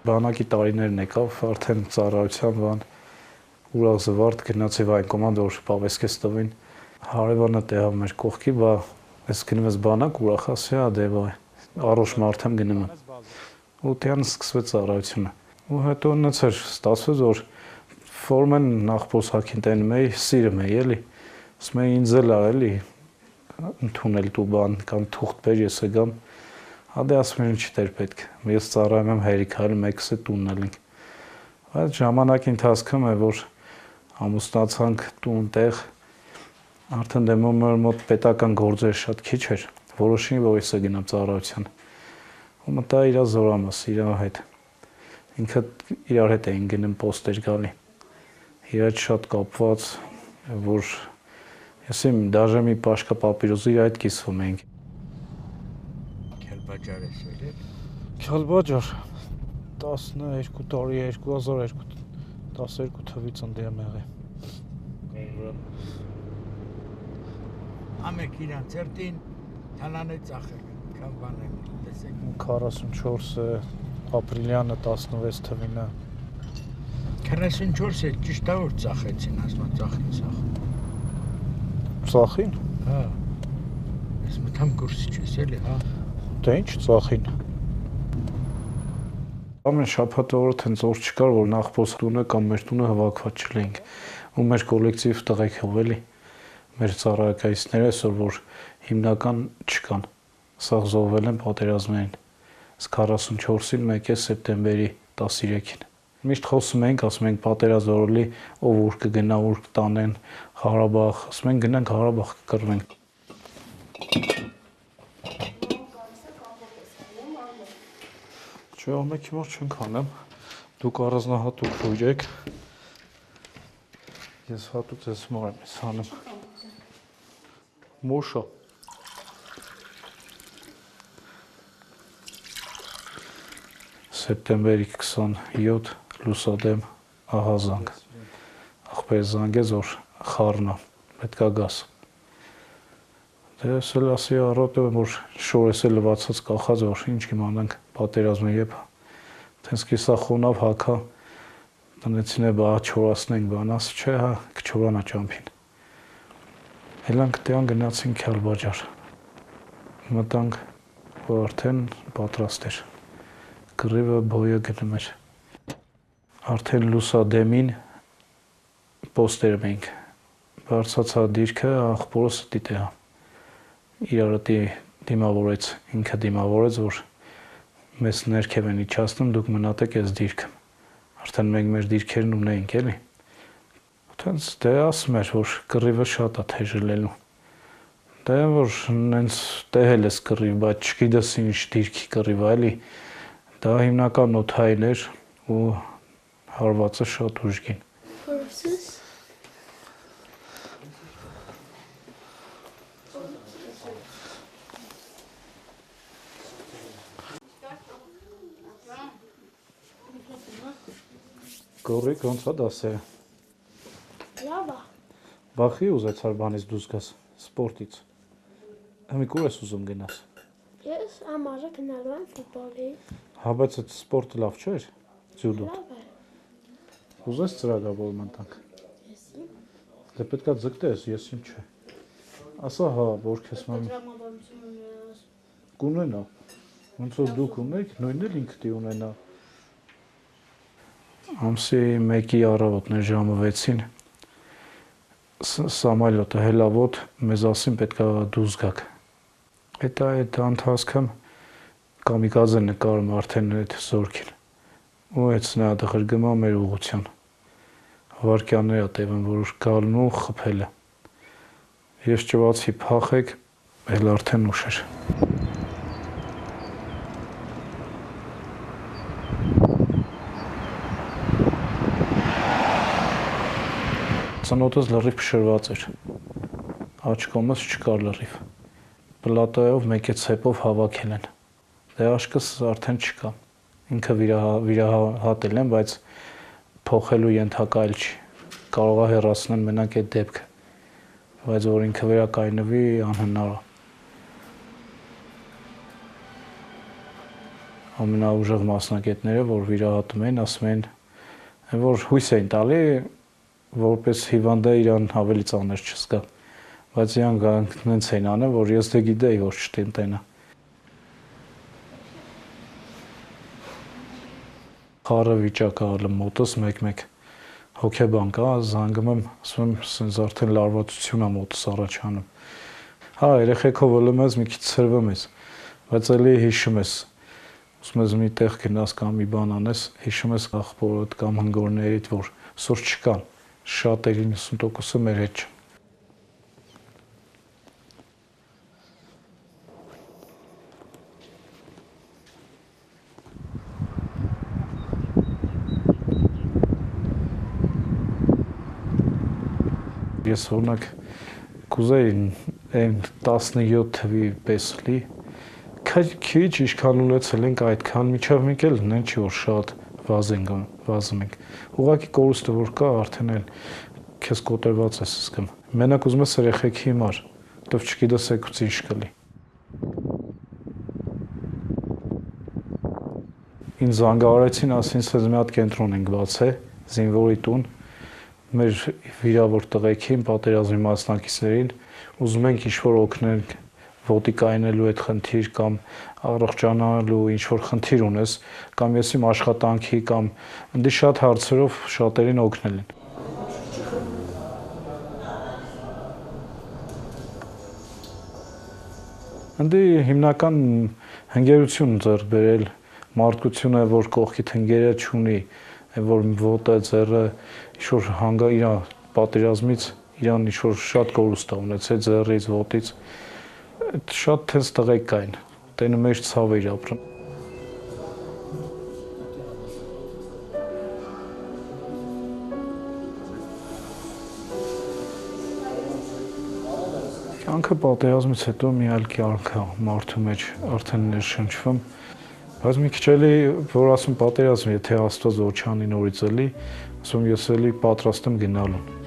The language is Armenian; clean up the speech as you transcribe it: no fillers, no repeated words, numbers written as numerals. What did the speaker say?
Բանակի տարիներն եկավ, արդեն ծառայության բան ուրախ զվարթ գնաց եւ այն կոմանդ որ պավեսկես տվին հարևանը տեղավ մեր կողքի բա ես գնում ես բանակ ուրախ ասի դե վայ առողջ մարդ եմ գնում ու տյան սկսվեց ծառայությունը ու հետո նց էր ստացվեց որ ֆորմեն նախ փոսակին տենում էի սիրում էի էլի ասում էի ինձ էլ արելի ընդունել դու բան կամ թուղթ բեր ես գամ Ադե ասում են չի դեր պետք ես ծառայում եմ հերիքալ մեկս է տունն էլինք այդ ժամանակի ընթացքում է որ ամուսնացանք տուն տեղ արդեն դեմում մոտ պետական գործեր շատ քիչ էր որոշին որ ես գնամ ծառայության ու մտա իր զորամաս իր հետ ինքը իրար հետ էին գնում պոստեր գալի իր հետ շատ կապված որ ես իմ դաժե մի պաշկա պապիրոսի իր հետ կիսվում էինք Քելբաջար ես ելել Քելբաջար 12 տարի 2012 թվականից ընդ եմ եղել Ամեկ իրան ծերտին թանանը ծախել կամ բան եմ տեսեք 44 ապրիլյանը 16 թվինը 44 է ճիշտ է որ ծախեցին ասма ծախին ծախին հա ես մտամ կուրսի չես էլի հա դե ինչ ծախին ամեն շաբաթ օրը հենց օր չկար որ նախ պոստունը կամ մեր տունը հավաքված չլինք ու մեր կոլեկտիվ տղեկ հովելի մեր ծառայակիցները այսօր որ հիմնական չկան սա զոհվել են պատերազմներին 44-ին 1 սեպտեմբերի 13-ին միշտ խոսում ենք ասում ենք պատերազորելի ով ուր կգնա ուր կտանեն Ղարաբաղ ասում են գնանք Ղարաբաղ կկռվենք Չէ ամեքի մոտ չենք անեմ դուք առանձնահատուկ հույր եք ես հատուկ ես մարեմ ես անեմ Մոշա Սեպտեմբերի 27 լուսադեմ ահազանգ ախպեր զանգեց որ խառնա պետքա գաս դες էլ ասի առոտը որ շորես է լվացած կախած որ ինչ կիմանանք պատերազմը եփ տենց կիսա խոնավ հակա տնեցին է բա չորացնենք բանաս չէ հա կչորանա ճամփին Հելանք տյան գնացինք Քելբաջար մտանք որ արդեն պատրաստ էր կռիվը բոյը գնում էր արդեն լուսադեմին պոստեր մենք բարձացա դիրքը աղբորս դիտեա իրարատի դիմավորեց ինքը դիմավորեց որ մեզ ներքև են իջացնում դուք մնացեք այս դիրքը արդեն մենք մեր դիրքերն ունեինք էլի Տենց դե ասում էր որ կռիվը շատ է թեժելելու դե որ նենց տեղել ես կռիվ բայց չգիտես ինչ դիրքի կռիվ էլի դա հիմնական օթային էր ու հարվածը շատ ուժգին Գորիկ ոնց է դասերը Լավ է Բախի ուզեցար բանից դուրս գաս սպորտից Համիկ ուր ես ուզում գնաս Ես ամառը գնալու եմ ֆուտբոլի Հա բայց այդ սպորտը լավ չէր ձյուդո Լավ է Ուզես ծրագրավորում ընտանք Եսի Դե պետքա ձգտես ես ինչ չէ Ասա հա որ քեզ մամ Կունենա ոնց որ դուք ունեք նույնն էլ ինքդ ունենա Ամսի 1-ի առավոտն ժամը 6-ին Սամալյոտը հելավոտ մեզ ասին պետքա դուրս գաք Հետո այդ ընթացքում կամիկաձե նկարում արդեն այդ զորքին ու այդ նա դղրգմա մեր ուղղության վարքյանները տևն որ գալն ու խփելը Ես ճվացի փախեք էլ արդեն ուշ էր Ծնոտս լրիվ փշրված էր Աչքոմս չկար լրիվ Պլատայով մեկ է ցեպով հավաքել են Դե աշկս արդեն չկա Ինքը վիրահատել են բայց փոխելու ենթակայել չի Կարող է հեռացնել մենակ այդ դեպքը բայց որ ինքը վերակայնվի անհնար է ամենաուժեղ մասնակիցները, որ վիրահատում էին, ասում էին, որ հույս էին տալի, որպես հիվանդը իրան ավելի ծանր չզգա, բայց իրանք նենց էին անը, որ ես դե գիտեի, որ չտենտենա։ Խառը վիճակ ալը մոտս մեկ-մեկ հոգեբան կա, զանգում եմ, ասում եմ, սենց արդեն լարվածություն է մոտս առաջանում։ Հա, երեխեքով ըլում ես, մի քիչ ցրվում ես, բայց էլի հիշում ես, ուսում ես մի տեղ գնաս կամ մի բան անես, հիշում ես աղբորդ կամ հնգորներիդ, որ սուրճ չկան, շատերի 90%-ը մեր հետ չեն։ Ես օրինակ կուզեի այն 17 թվի պես լի, քիչ ինչքան ունեցել ենք այդքան միջավ մեկ էլ նեն չի որ շատ վազում ենք։ Ուղղակի կորուստը որ կա, արդեն էլ քեզ կոտրված ես զգում։ Մենակ ուզում ես երեխեքի հիմար, դով չգիտես եկուց ինչ կլի։ Ինձ զանգահարեցին, ասին, ասես մի հատ կենտրոն ենք բացել, զինվորի տուն, մեր վիրավոր տղեկին, պատերազմի մասնակիցներին, ուզում ենք ինչ-որ օգնենք ոտի կայնելու այդ խնդիր կամ առողջանալու ինչ-որ խնդիր ունես, կամ ես իմ աշխատանքի կամ ընդի շատ հարցերով շատերին օգնել են։ Ընդի հիմնական հնգերություն ձեռք բերել, մարդկությունը, որ կողքիդ հնգերը չունի, որ ոտը, ձեռը ինչ-որ հանգա իր պատերազմից իրան ինչ-որ շատ կորուստ է ունեցել ձեռից, ոտից, շատ թենց տղեկ կային, տենը մեջ ցավ էր ապրում։ Կյանքը պատերազմից հետո մի այլ կյանք է մարդու մեջ արդեն ներշնչվում, բայց մի քիչ էլի, որ ասում պատերազմ, եթե Աստված որ չանի նորից էլի, ասում ես էլի պատրաստ եմ գնալու։